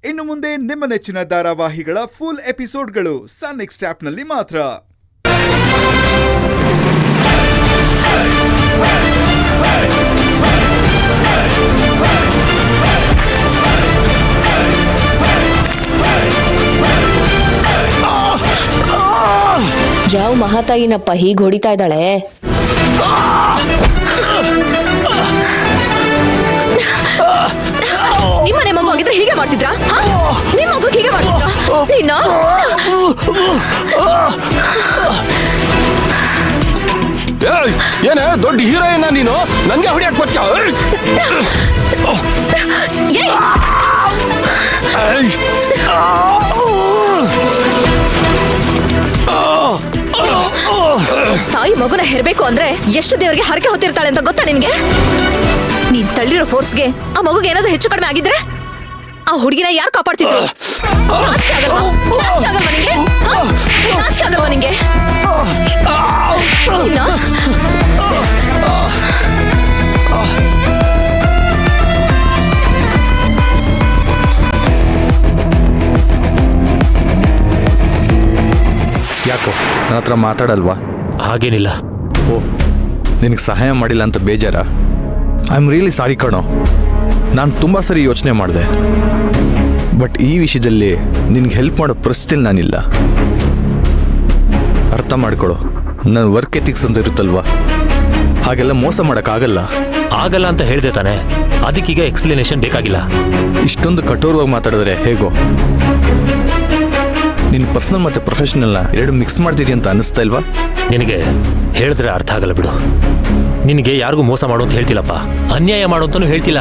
ಇನ್ನು ಮುಂದೆ ನಿಮ್ಮ ನೆಚ್ಚಿನ ಧಾರಾವಾಹಿಗಳ ಫುಲ್ ಎಪಿಸೋಡ್ಗಳು ಸನ್ ನೆಕ್ಸ್ಟ್ ಆಪ್ನಲ್ಲಿ ಮಾತ್ರ. ಯಾವ ಮಹಾತಾಯಿನಪ್ಪ ಹೀಗೆ ಹೊಡಿತಾ ಇದ್ದಾಳೆ? ನಿಮ್ಮನೆ ಮಗು ಆಗಿದ್ರೆ ಹೀಗೆ ಮಾಡ್ತಿದ್ರಾ? ನಿಮ್ಮ ಮಗು ಹೀಗೆ ಮಾಡ್ತಿದ್ರಾ? ನೀನು ಏನ ದೊಡ್ಡ ಹೀರೋಯಿನ್ ನೀನು ನನ್ಗೆ ಹೊಡಿಯಕ್ ಬಚ್ಚ. ತಾಯಿ ಮಗುನ ಹೆರ್ಬೇಕು ಅಂದ್ರೆ ಎಷ್ಟು ದೇವರಿಗೆ ಹರಕೆ ಹೊತ್ತಿರ್ತಾಳೆ ಅಂತ ಗೊತ್ತಾ ನಿನ್ಗೆ? ನೀನ್ ತಳ್ಳಿರೋ ಫೋರ್ಸ್ಗೆ ಆ ಮಗುಗೆ ಏನಾದ್ರೂ ಹೆಚ್ಚು ಕಡಿಮೆ ಆಗಿದ್ರೆ ಆ ಹುಡುಗಿನ ಯಾರು ಕಾಪಾಡ್ತಿದ್ರು? ನಾಚಿಕೆ ಆಗಲ್ವಾ ನಿಂಗೆ? ನಾಚಿಕೆ ಆಗಲ್ವಾ ನಿಂಗೆ? ಯಾಕೋ ನನ್ನ ಹತ್ರ ಮಾತಾಡಲ್ವಾ? ಹಾಗೇನಿಲ್ಲ. ಓ, ನಿನಗೆ ಸಹಾಯ ಮಾಡಿಲ್ಲ ಅಂತ ಬೇಜಾರ? ಐ ಆಮ್ ರಿಯಲಿ ಸಾರಿ ಕಣೋ. ನಾನು ತುಂಬ ಸರಿ ಯೋಚನೆ ಮಾಡಿದೆ, ಬಟ್ ಈ ವಿಷಯದಲ್ಲಿ ನಿನಗೆ ಹೆಲ್ಪ್ ಮಾಡೋ ಪರಿಸ್ಥಿತಿಲಿ ನಾನಿಲ್ಲ. ಅರ್ಥ ಮಾಡ್ಕೊಳ್ಳೋ, ನನ್ನ ವರ್ಕ್ ಎಥಿಕ್ಸ್ ಅಂತ ಇರುತ್ತಲ್ವಾ, ಹಾಗೆಲ್ಲ ಮೋಸ ಮಾಡೋಕ್ಕಾಗಲ್ಲ. ಆಗಲ್ಲ ಅಂತ ಹೇಳಿದೆ ತಾನೆ, ಅದಕ್ಕೀಗ ಎಕ್ಸ್ಪ್ಲನೇಷನ್ ಬೇಕಾಗಿಲ್ಲ. ಇಷ್ಟೊಂದು ಕಠೋರವಾಗಿ ಮಾತಾಡಿದ್ರೆ ಹೇಗೋ? ನಿನ್ನ ಪರ್ಸನಲ್ ಮತ್ತು ಪ್ರೊಫೆಷನಲ್ನ ಎರಡು ಮಿಕ್ಸ್ ಮಾಡ್ತೀರಿ ಅಂತ ಅನ್ನಿಸ್ತಾ ಇಲ್ವಾ? ನಿನಗೆ ಹೇಳಿದ್ರೆ ಅರ್ಥ ಆಗಲ್ಲ ಬಿಡು. ನಿನಗೆ ಯಾರಿಗೂ ಮೋಸ ಮಾಡು ಅಂತ ಹೇಳ್ತಿಲ್ಲಪ್ಪ, ಅನ್ಯಾಯ ಮಾಡು ಅಂತಲೂ ಹೇಳ್ತಿಲ್ಲ.